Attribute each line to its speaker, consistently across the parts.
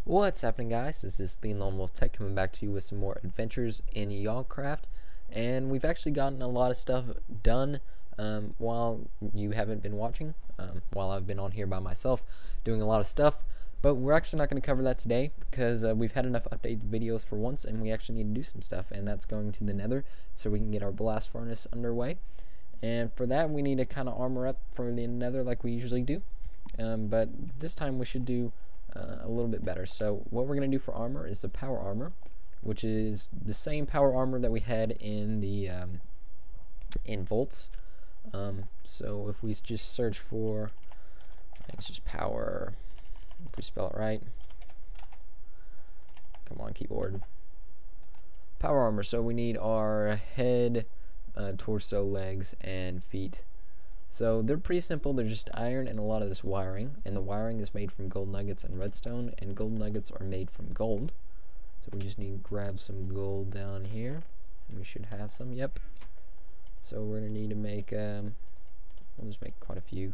Speaker 1: What's happening, guys? This is TheLonewolfTech coming back to you with some more adventures in Yogcraft, and we've actually gotten a lot of stuff done while you haven't been watching, while I've been on here by myself doing a lot of stuff. But we're actually not going to cover that today because we've had enough updated videos for once, and we actually need to do some stuff, and that's going to the Nether so we can get our blast furnace underway. And for that, we need to kind of armor up for the Nether like we usually do, but this time we should do a little bit better. So what we're going to do for armor is the power armor, which is the same power armor that we had in the in volts. So if we just search for, I think it's just power, if we spell it right, come on keyboard, power armor. So we need our head, torso, legs, and feet. So they're pretty simple. They're just iron and a lot of this wiring, and the wiring is made from gold nuggets and redstone, and gold nuggets are made from gold. So we just need to grab some gold down here, and we should have some. Yep. So we're gonna need to make we'll just make quite a few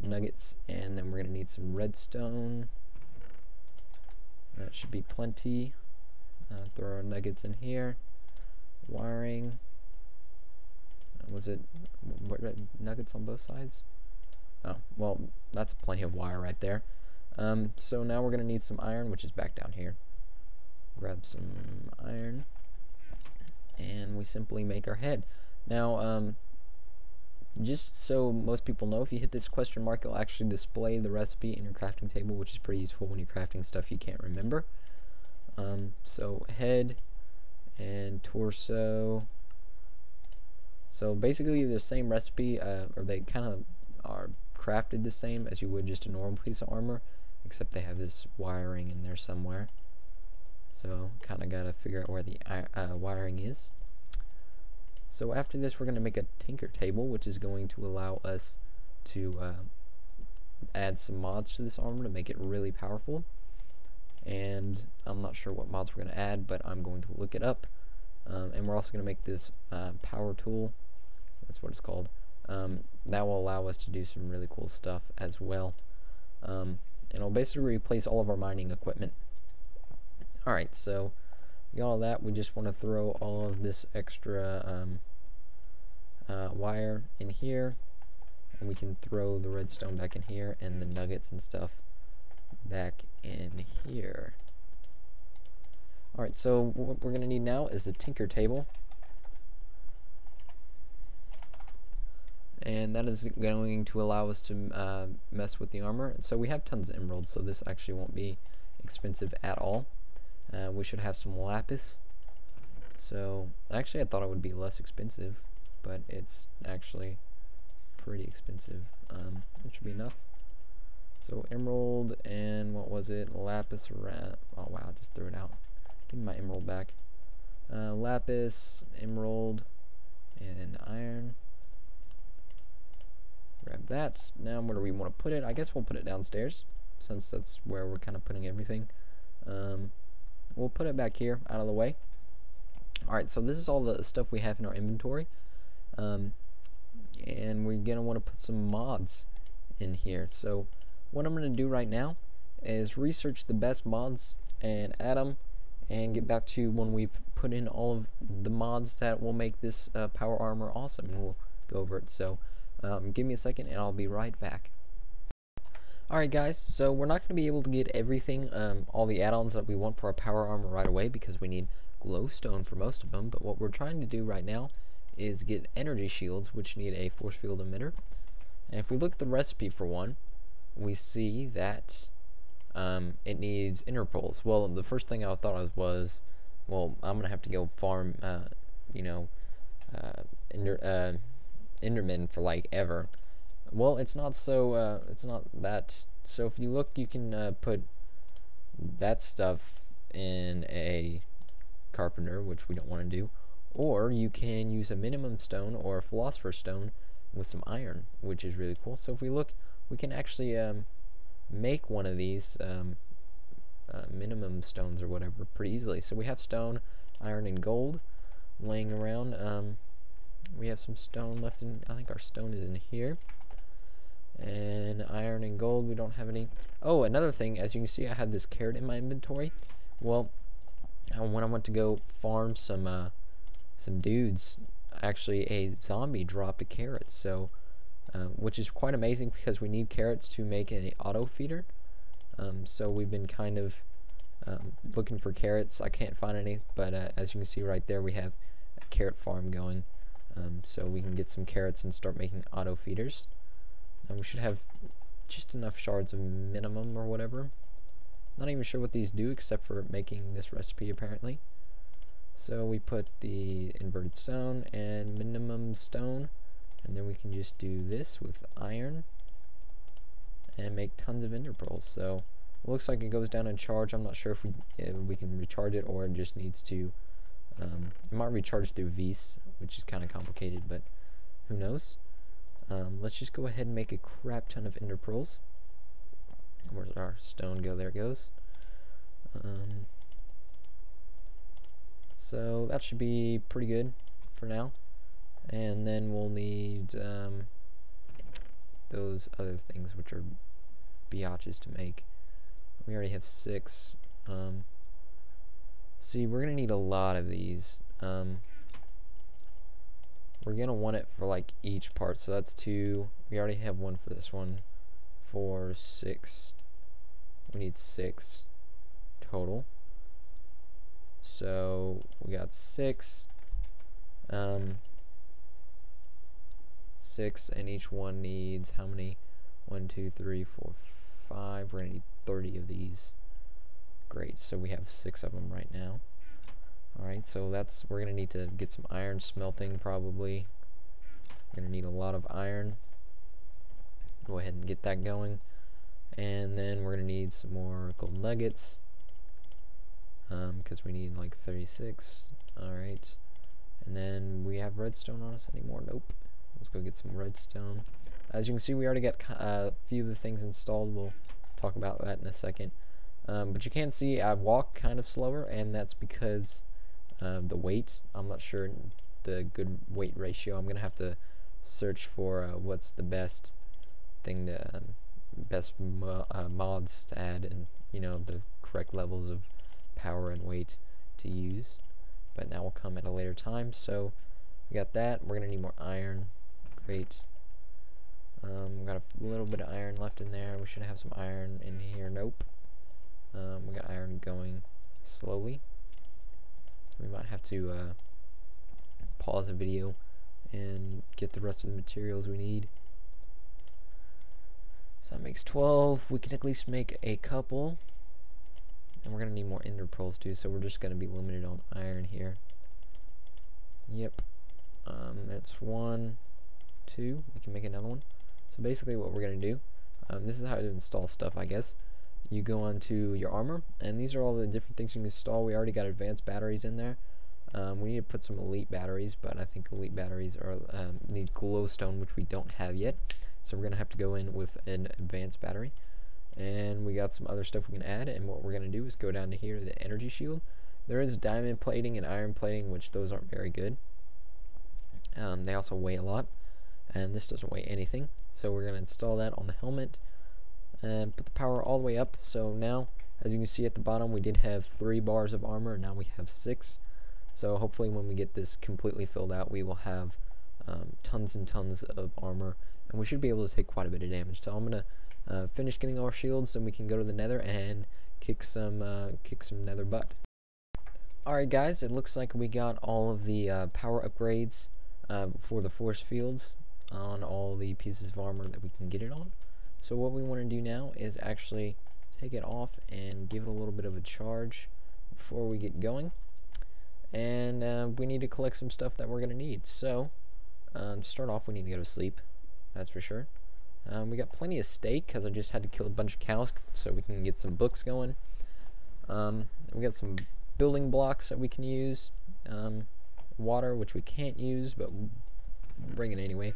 Speaker 1: nuggets, and then we're gonna need some redstone. That should be plenty. Throw our nuggets in here. Wiring. Was it nuggets on both sides? Oh, well, that's plenty of wire right there. So now we're going to need some iron, which is back down here. Grab some iron, and we simply make our head. Now, just so most people know, if you hit this question mark, it'll actually display the recipe in your crafting table, which is pretty useful when you're crafting stuff you can't remember. So head and torso. So basically the same recipe, or they kind of are crafted the same as you would just a normal piece of armor, except they have this wiring in there somewhere. So kind of got to figure out where the wiring is. So after this, we're going to make a tinker table, which is going to allow us to add some mods to this armor to make it really powerful. And I'm not sure what mods we're going to add, but I'm going to look it up. And we're also going to make this power tool. That's what it's called. That will allow us to do some really cool stuff as well. And it'll basically replace all of our mining equipment. Alright, so we got all that. We just want to throw all of this extra wire in here. And we can throw the redstone back in here and the nuggets and stuff back in here. Alright, so what we're going to need now is the tinker table. And that is going to allow us to mess with the armor. So we have tons of emeralds, so this actually won't be expensive at all. We should have some lapis. So actually I thought it would be less expensive, but it's actually pretty expensive. It should be enough. So emerald and what was it? Lapis. Oh wow, I just threw it out. Give me my emerald back. Lapis, emerald, and iron. Grab that. Now where do we want to put it? I guess we'll put it downstairs, since that's where we're kind of putting everything. We'll put it back here, out of the way. Alright, so this is all the stuff we have in our inventory. And we're going to want to put some mods in here. So what I'm going to do right now is research the best mods and add them, and get back to you when we've put in all of the mods that will make this power armor awesome, and we'll go over it. So give me a second and I'll be right back. Alright guys, so we're not going to be able to get everything, all the add-ons that we want for our power armor right away, because we need glowstone for most of them. But what we're trying to do right now is get energy shields, which need a force field emitter. And if we look at the recipe for one, we see that it needs interpoles. Well, the first thing I thought of was, well, I'm gonna have to go farm, Endermen for like ever. Well, it's not so. It's not that. So if you look, you can put that stuff in a carpenter, which we don't want to do, or you can use a minimum stone or a philosopher's stone with some iron, which is really cool. So if we look, we can actually make one of these minimum stones or whatever pretty easily. So we have stone, iron, and gold laying around. We have some stone left in, I think our stone is in here. And iron and gold, we don't have any. Oh, another thing, as you can see, I have this carrot in my inventory. Well, when I went to go farm some dudes, actually a zombie dropped a carrot, so which is quite amazing because we need carrots to make an auto feeder. So we've been kind of looking for carrots. I can't find any, but as you can see right there, we have a carrot farm going. So we can get some carrots and start making auto feeders. We should have just enough shards of minimum or whatever. Not even sure what these do except for making this recipe apparently. So we put the inverted stone and minimum stone, and then we can just do this with iron and make tons of ender pearls. So it looks like it goes down in charge. I'm not sure if we can recharge it, or it just needs to it might recharge through Vs, which is kind of complicated, but who knows. Let's just go ahead and make a crap ton of ender pearls. Where's our stone go? There it goes. So that should be pretty good for now, and then we'll need those other things, which are biatches to make. We already have 6. See, we're gonna need a lot of these. We're gonna want it for like each part, so that's 2. We already have 1 for this one. 4, 6. We need 6 total. So we got 6. 6, and each one needs how many? 1, 2, 3, 4, 5. We're gonna need 30 of these. Great, so we have 6 of them right now. Alright, so we're gonna need to get some iron smelting probably. We're gonna need a lot of iron. Go ahead and get that going. And then we're gonna need some more gold nuggets, because we need like 36. Alright, and then we have redstone on us anymore? Nope. Let's go get some redstone. As you can see, we already got a few of the things installed. We'll talk about that in a second. But you can see I walk kind of slower, and that's because the weight. I'm not sure the good weight ratio. I'm gonna have to search for what's the best thing to mods to add, and the correct levels of power and weight to use. But that will come at a later time. So we got that. We're gonna need more iron. Great. Got a little bit of iron left in there. We should have some iron in here. Nope. We got iron going slowly. We might have to pause the video and get the rest of the materials we need. So that makes 12. We can at least make a couple. And we're going to need more ender pearls too, so we're just going to be limited on iron here. Yep. That's 1, 2. We can make another one. So basically what we're going to do, this is how to install stuff, I guess. You go onto your armor, and these are all the different things you can install. We already got advanced batteries in there. We need to put some elite batteries, but I think elite batteries need glowstone, which we don't have yet. So we're going to have to go in with an advanced battery. And we got some other stuff we can add, and what we're going to do is go down to here, the energy shield. There is diamond plating and iron plating, which those aren't very good. They also weigh a lot, and this doesn't weigh anything. So we're going to install that on the helmet and put the power all the way up. So now, as you can see at the bottom, we did have 3 bars of armor, and now we have 6. So hopefully when we get this completely filled out, we will have tons and tons of armor, and we should be able to take quite a bit of damage. So I'm going to finish getting our shields, and we can go to the nether and kick some nether butt. Alright guys, it looks like we got all of the power upgrades for the force fields on all the pieces of armor that we can get it on. So what we want to do now is actually take it off and give it a little bit of a charge before we get going. And we need to collect some stuff that we're going to need. So to start off, we need to go to sleep, that's for sure. We got plenty of steak because I just had to kill a bunch of cows so we can get some books going. We got some building blocks that we can use. Water, which we can't use, but we'll bring it anyway.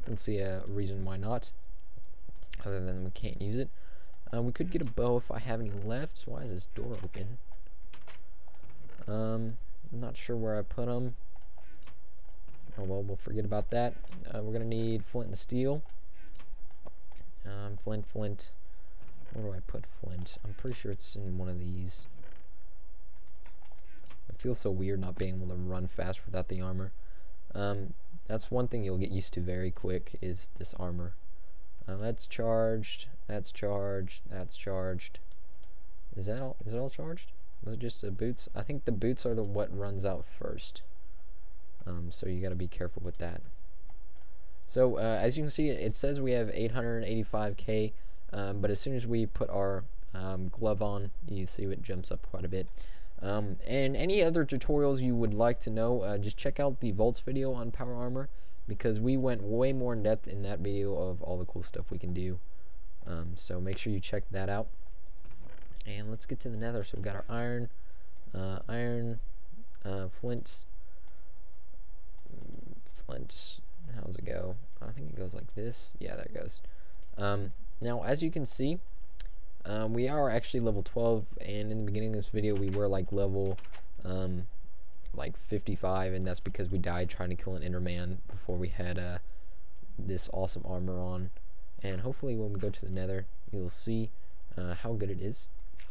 Speaker 1: Don't see a reason why not, other than we can't use it. We could get a bow if I have any left. So why is this door open? I'm not sure where I put them. Oh well, we'll forget about that. We're gonna need flint and steel. Flint. Where do I put flint? I'm pretty sure it's in one of these. It feels so weird not being able to run fast without the armor. That's one thing you'll get used to very quick, is this armor. That's charged. That's charged. That's charged. Is that all? Is it all charged? Was it just the boots? I think the boots are the what runs out first. So you got to be careful with that. So as you can see, it says we have 885k, but as soon as we put our glove on, you see it jumps up quite a bit. And any other tutorials you would like to know, just check out the Volts video on power armor, because we went way more in depth in that video of all the cool stuff we can do. So make sure you check that out. And let's get to the Nether. So we've got our iron, flint. How's it go? I think it goes like this. Yeah, there it goes. Now, as you can see, we are actually level 12, and in the beginning of this video, we were like level like 55, and that's because we died trying to kill an Enderman before we had this awesome armor on. And hopefully, when we go to the Nether, you'll see how good it is.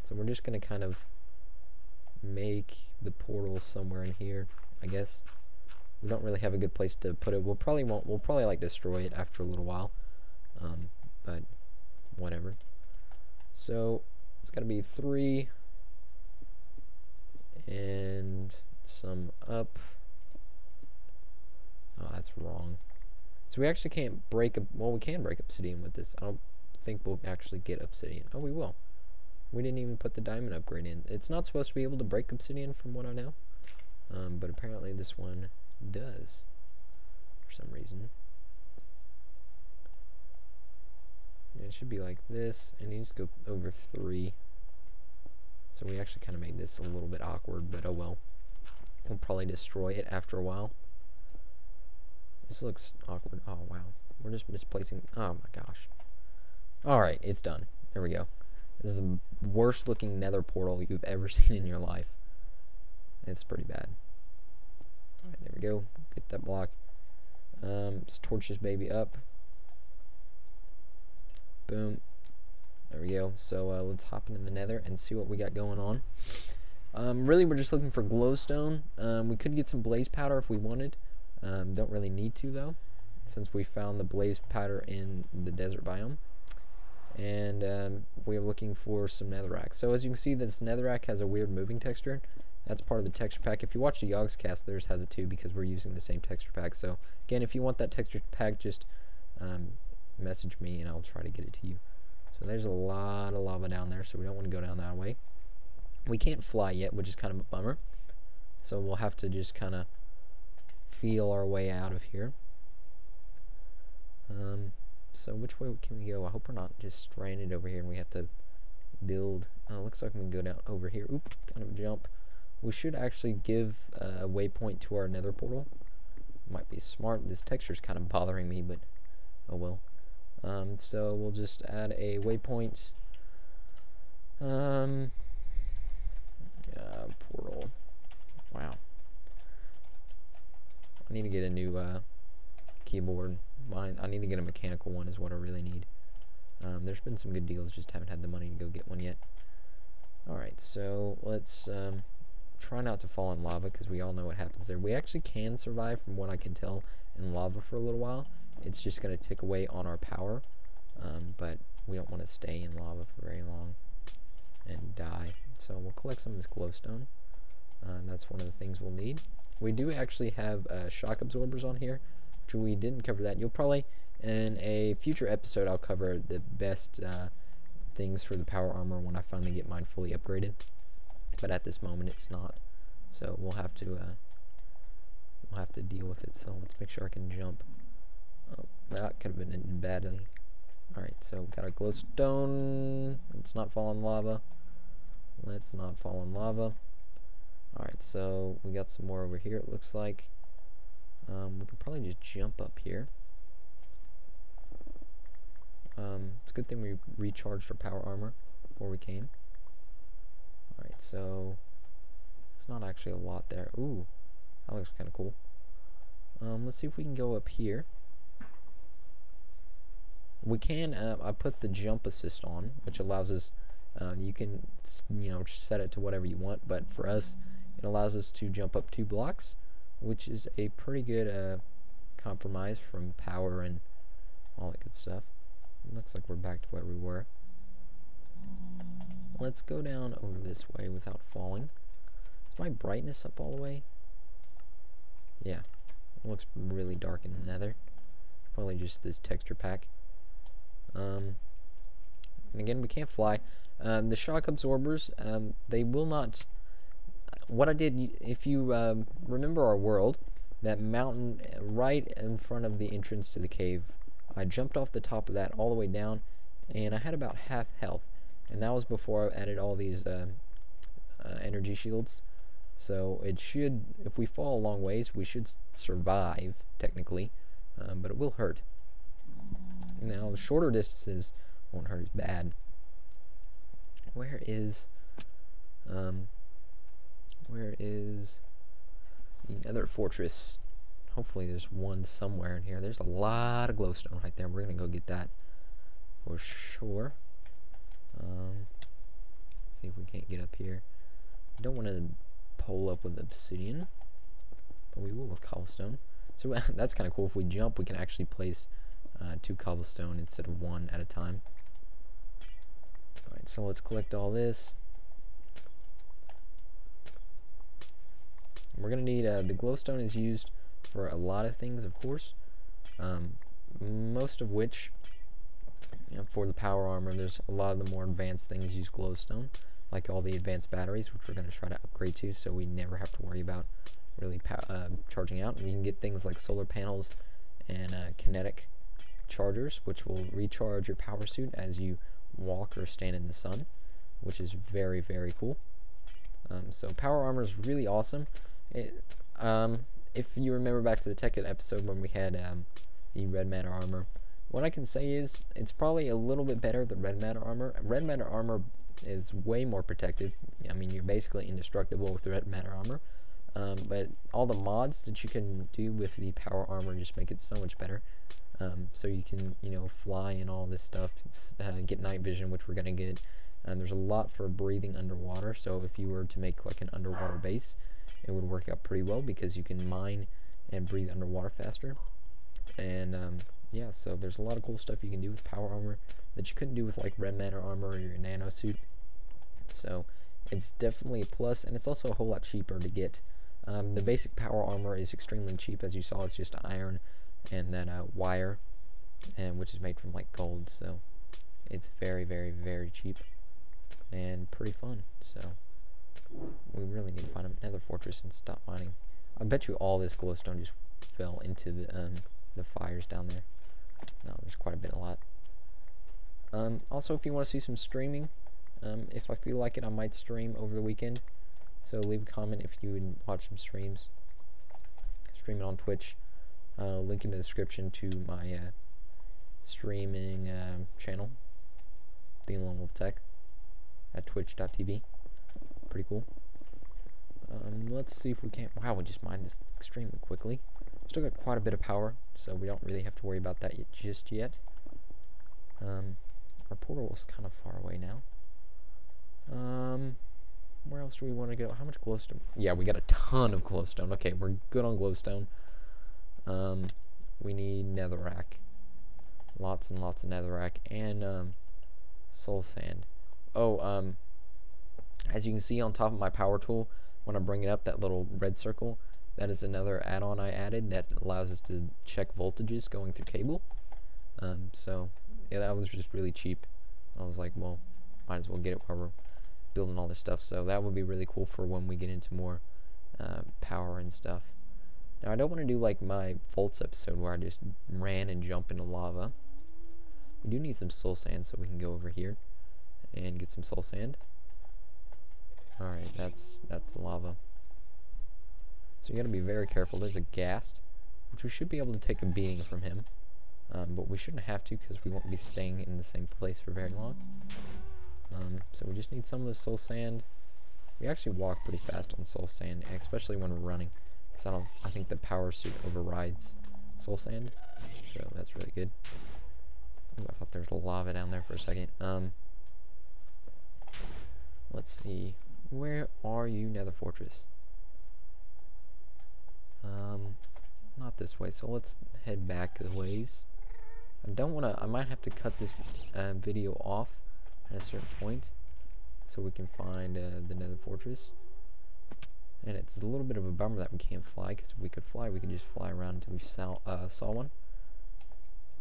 Speaker 1: So we're just gonna kind of make the portal somewhere in here, I guess. We don't really have a good place to put it. We'll probably like destroy it after a little while, but whatever. So it's got to be 3 and some up. Oh, that's wrong. So we actually can't break well, we can break obsidian with this. I don't think we'll actually get obsidian. Oh, we will. We didn't even put the diamond upgrade in. It's not supposed to be able to break obsidian from what I know, but apparently this one does for some reason. Yeah, it should be like this, and you just go over 3. So we actually kind of made this a little bit awkward, but oh well. We'll probably destroy it after a while. This looks awkward. Oh wow, we're just misplacing. Oh my gosh. Alright, it's done. There we go. This is the worst looking nether portal you've ever seen in your life. It's pretty bad. Alright, there we go. Get that block. Let's torch this baby up. Boom. There we go. So let's hop into the Nether and see what we got going on. Really, we're just looking for glowstone. We could get some blaze powder if we wanted. Don't really need to though, since we found the blaze powder in the desert biome. And we're looking for some netherrack. So as you can see, this netherrack has a weird moving texture. That's part of the texture pack. If you watch the Yogcraft, theirs has it too, because we're using the same texture pack. So again, if you want that texture pack, just message me and I'll try to get it to you. So there's a lot of lava down there, so we don't want to go down that way. We can't fly yet, which is kind of a bummer. So we'll have to just kind of feel our way out of here. So which way can we go? I hope we're not just stranded over here and we have to build. Looks like we can go down over here. Oop, kind of a jump. We should actually give a waypoint to our nether portal. Might be smart. This texture's kind of bothering me, but oh well. So we'll just add a waypoint. Portal. Wow. I need to get a new keyboard. I need to get a mechanical one is what I really need. There's been some good deals, just haven't had the money to go get one yet. Alright, so let's try not to fall in lava, because we all know what happens there. We actually can survive, from what I can tell, in lava for a little while. It's just going to tick away on our power, but we don't want to stay in lava for very long and die. So we'll collect some of this glowstone. That's one of the things we'll need. We do actually have shock absorbers on here, which we didn't cover that. You'll probably, in a future episode, I'll cover the best things for the power armor when I finally get mine fully upgraded. But at this moment, it's not. So we'll have to deal with it. So let's make sure I can jump. Oh, that could have been ended badly. Alright, so got our glowstone. Let's not fall in lava. Let's not fall in lava. Alright, so we got some more over here, it looks like. We can probably just jump up here. It's a good thing we recharged our power armor before we came. Alright, so it's not actually a lot there. Ooh, that looks kind of cool. Let's see if we can go up here. We can, I put the jump assist on, which allows us, you can, set it to whatever you want, but for us, it allows us to jump up 2 blocks, which is a pretty good compromise from power and all that good stuff. It looks like we're back to where we were. Let's go down over this way without falling. Is my brightness up all the way? Yeah, it looks really dark in the Nether. Probably just this texture pack. And again, we can't fly. The shock absorbers, they will not. What I did, if you remember our world, that mountain right in front of the entrance to the cave, I jumped off the top of that all the way down, and I had about half health, and that was before I added all these energy shields. So it should, if we fall a long ways, we should survive technically, but it will hurt. Now shorter distances won't hurt as bad. Where is the Nether fortress? Hopefully there's one somewhere in here. There's a lot of glowstone right there. We're gonna go get that for sure. Let's see if we can't get up here. I don't want to pole up with obsidian, but we will with cobblestone. So that's kind of cool. If we jump, we can actually place 2 cobblestone instead of 1 at a time. Alright, so let's collect all this. We're going to need, the glowstone is used for a lot of things, of course. Most of which, for the power armor, there's a lot of the more advanced things use glowstone, like all the advanced batteries, which we're going to try to upgrade to, so we never have to worry about really charging out. We can get things like solar panels and kinetic chargers, which will recharge your power suit as you walk or stand in the sun, which is very, very cool. So power armor is really awesome. If you remember back to the Tech It episode when we had the red matter armor, what I can say is it's probably a little bit better than red matter armor. Red matter armor is way more protective. I mean, you're basically indestructible with red matter armor. But all the mods that you can do with the power armor just make it so much better. So you can, fly and all this stuff, get night vision, which we're going to get. There's a lot for breathing underwater, so if you were to make like an underwater base, it would work out pretty well because you can mine and breathe underwater faster. And yeah, so there's a lot of cool stuff you can do with power armor that you couldn't do with like red matter armor or your nano suit. So it's definitely a plus, and it's also a whole lot cheaper to get. The basic power armor is extremely cheap, as you saw. It's just iron and then wire, and which is made from like gold, so it's very, very, very cheap and pretty fun. So we really need to find a Nether fortress and stop mining. I bet you all this glowstone just fell into the fires down there. No, there's quite a bit, a lot. Also, if you want to see some streaming, if I feel like it, I might stream over the weekend. So leave a comment if you would watch some streams. Streaming on Twitch. Link in the description to my streaming channel, TheLonewolfTech, at twitch.tv. Pretty cool. Let's see if we can't. Wow, we just mined this extremely quickly. Still got quite a bit of power, so we don't really have to worry about that just yet. Our portal is kind of far away now. Where else do we want to go? How much glowstone? Yeah, we got a ton of glowstone. Okay, we're good on glowstone. We need netherrack. Lots and lots of netherrack and soul sand. Oh, as you can see on top of my power tool, when I bring it up, that little red circle, that is another add-on I added that allows us to check voltages going through cable. So yeah, that was just really cheap. I was like, well, might as well get it while we're building all this stuff. So that would be really cool for when we get into more power and stuff. Now I don't want to do like my Volts episode where I just ran and jumped into lava. We do need some soul sand, so we can go over here and get some soul sand. Alright, that's the lava. So you gotta be very careful. There's a ghast, which we should be able to take a beating from him. But we shouldn't have to because we won't be staying in the same place for very long. So we just need some of the soul sand. We actually walk pretty fast on soul sand, especially when we're running. Because I think the power suit overrides soul sand. So that's really good. Ooh, I thought there was lava down there for a second. Let's see. Where are you, Nether Fortress? Not this way, so let's head back a ways. I might have to cut this video off at a certain point so we can find the Nether Fortress. And it's a little bit of a bummer that we can't fly, because if we could fly, we could just fly around until we saw one.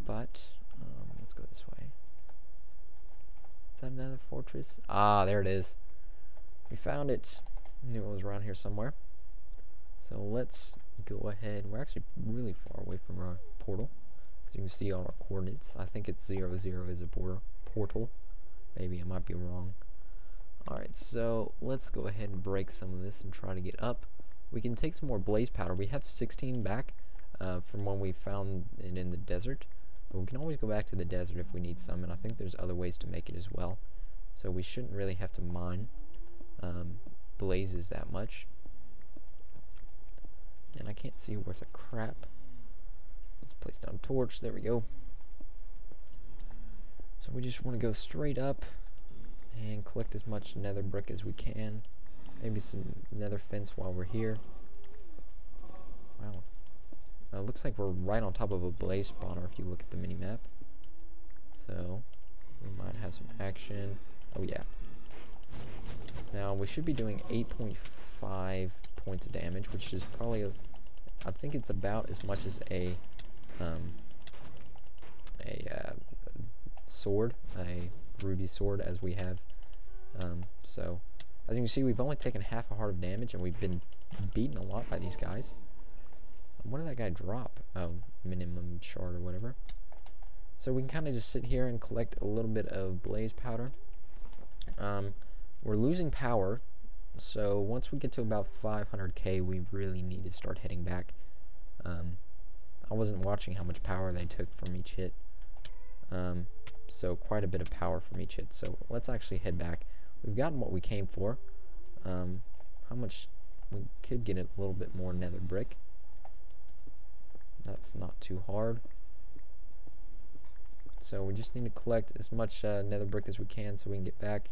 Speaker 1: But let's go this way. Is that another fortress? Ah, there it is. We found it. Knew it was around here somewhere. So let's go ahead. We're actually really far away from our portal. As you can see on our coordinates, I think it's 0, 0 is a portal. Maybe I might be wrong. Alright, so let's go ahead and break some of this and try to get up. We can take some more blaze powder. We have 16 back from when we found it in the desert. But we can always go back to the desert if we need some, and I think there's other ways to make it as well. So we shouldn't really have to mine blazes that much. And I can't see worth a crap. Let's place down a torch. There we go. So we just want to go straight up and collect as much nether brick as we can. Maybe some nether fence while we're here. Wow. Looks like we're right on top of a blaze spawner if you look at the mini map. So we might have some action. Oh yeah. Now we should be doing 8.5 points of damage, which is probably, I think it's about as much as a sword, a ruby sword, as we have. So as you can see, we've only taken half a heart of damage, and we've been beaten a lot by these guys. What did that guy drop? Oh, minimum shard or whatever. So we can kind of just sit here and collect a little bit of blaze powder. We're losing power, so once we get to about 500k, we really need to start heading back. I wasn't watching how much power they took from each hit. So quite a bit of power from each hit. So let's actually head back. We've gotten what we came for. How much? We could get a little bit more nether brick. That's not too hard. So we just need to collect as much nether brick as we can so we can get back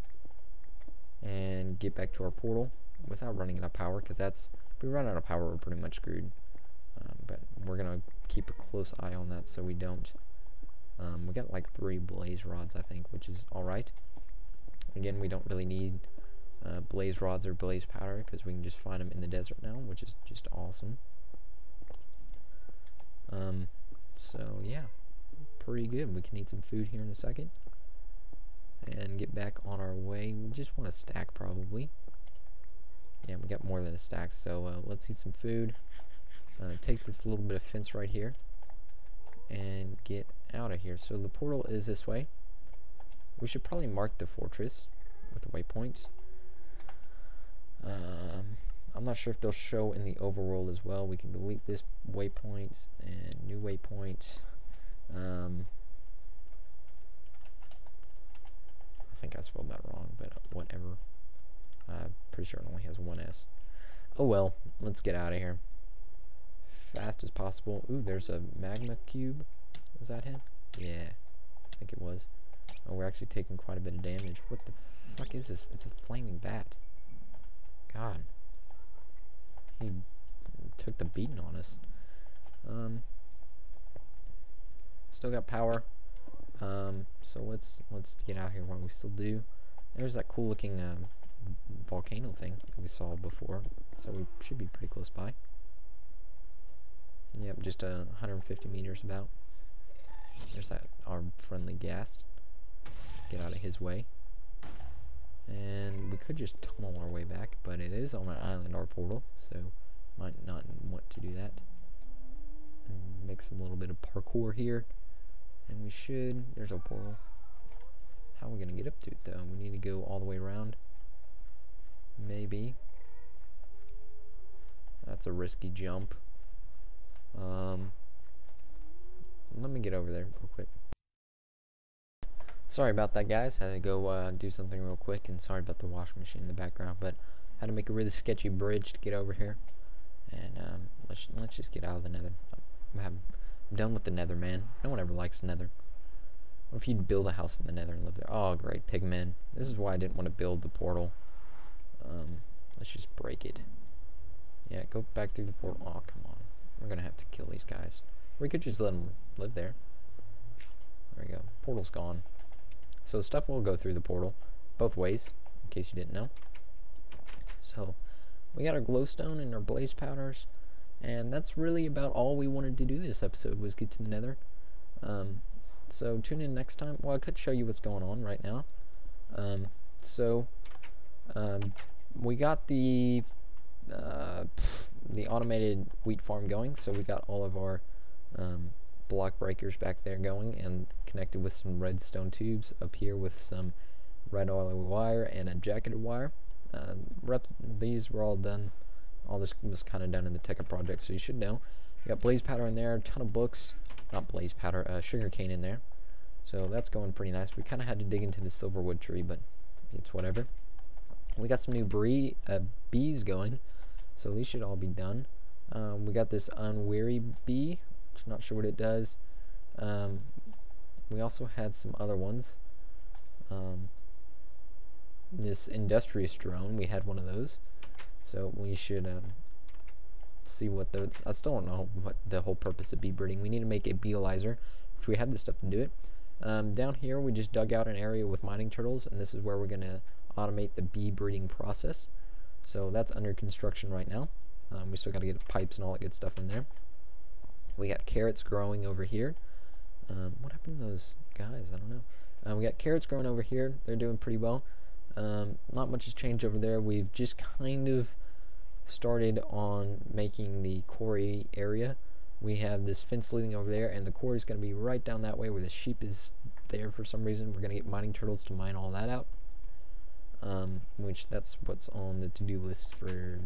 Speaker 1: and get back to our portal without running out of power, because if we run out of power, we're pretty much screwed. But we're gonna keep a close eye on that so we don't. We got like 3 blaze rods, I think, which is alright. Again, we don't really need blaze rods or blaze powder, because we can just find them in the desert now, which is just awesome. So yeah, pretty good. We can eat some food here in a second and get back on our way. We just want a stack, probably. Yeah, we got more than a stack, so let's eat some food, take this little bit of fence right here and get out of here. So the portal is this way. We should probably mark the fortress with a waypoint. I'm not sure if they'll show in the overworld as well. We can delete this waypoint and new waypoint. I think I spelled that wrong, but whatever. Pretty sure it only has 1 S. Oh well, let's get out of here fast as possible. Ooh, there's a magma cube. Was that him? Yeah, I think it was. Oh, we're actually taking quite a bit of damage. What the fuck is this? It's a flaming bat. God. He took the beating on us. Still got power. So let's get out here while we still do. There's that cool looking volcano thing that we saw before. So we should be pretty close by. Yep, just 150 meters about. There's our friendly ghast. Let's get out of his way. And we could just tunnel our way back, but it is on an island, our portal, so might not want to do that. And make some little bit of parkour here. And we should, there's our portal. How are we going to get up to it though? We need to go all the way around. Maybe. That's a risky jump. Let me get over there real quick. Sorry about that, guys. Had to go do something real quick, and sorry about the washing machine in the background, but had to make a really sketchy bridge to get over here. And let's just get out of the nether. I'm done with the nether, man. No one ever likes nether. What if you'd build a house in the Nether and live there? Oh, great, pigmen. This is why I didn't want to build the portal. Let's just break it. Yeah, go back through the portal. Oh, come on. We're gonna have to kill these guys. We could just let them live there. There we go. Portal's gone. So stuff will go through the portal both ways, in case you didn't know. So we got our glowstone and our blaze powders, and that's really about all we wanted to do this episode, was get to the Nether. So tune in next time. Well, I could show you what's going on right now. We got the automated wheat farm going, so we got all of our block breakers back there going and connected with some redstone tubes up here with some red oil wire and a jacketed wire. These were all done. All this was kind of done in the Tekka project, so you should know. We got blaze powder in there, a ton of books, not blaze powder, sugar cane in there. So that's going pretty nice. We kind of had to dig into the silverwood tree, but it's whatever. We got some new bees going, so these should all be done. We got this unweary bee. Just not sure what it does. We also had some other ones. This industrious drone, we had one of those, so we should see what those. I still don't know what the whole purpose of bee breeding. We need to make a beealizer, which we have the stuff to do it. Down here we just dug out an area with mining turtles, and this is where we're gonna automate the bee breeding process. So that's under construction right now. We still got to get pipes and all that good stuff in there. We got carrots growing over here. What happened to those guys? I don't know. We got carrots growing over here. They're doing pretty well. Not much has changed over there. We've just kind of started on making the quarry area. We have this fence leading over there, and the quarry is going to be right down that way where the sheep is there for some reason. We're going to get mining turtles to mine all that out. Which that's what's on the to-do list for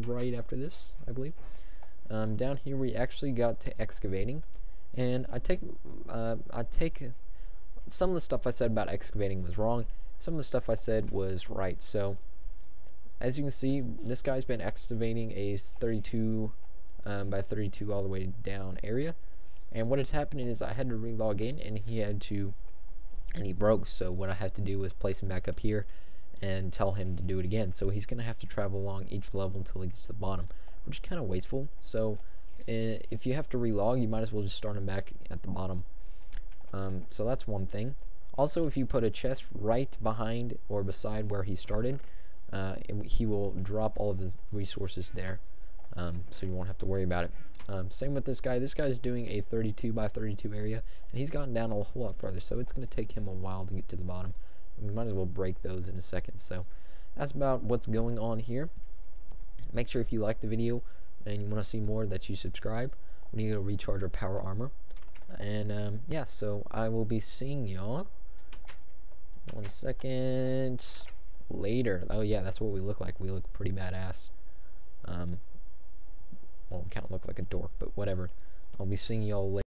Speaker 1: right after this, I believe. Down here we actually got to excavating, and I take some of the stuff I said about excavating was wrong. Some of the stuff I said was right. So as you can see, this guy's been excavating a 32 by 32 all the way down area, and what is happening is I had to relog in, and he broke, so what I had to do was place him back up here and tell him to do it again. So he's going to have to travel along each level until he gets to the bottom, which is kind of wasteful. So if you have to relog, you might as well just start him back at the bottom. So that's one thing. Also, if you put a chest right behind or beside where he started, he will drop all of the resources there, so you won't have to worry about it. Same with this guy. This guy's doing a 32 by 32 area, and he's gotten down a whole lot farther, so it's going to take him a while to get to the bottom. We might as well break those in a second. So that's about what's going on here. Make sure if you like the video and you want to see more that you subscribe. We need to recharge our power armor. And yeah, so I will be seeing y'all 1 second later. Oh yeah, that's what we look like. We look pretty badass. Well, we kind of look like a dork, but whatever. I'll be seeing y'all later.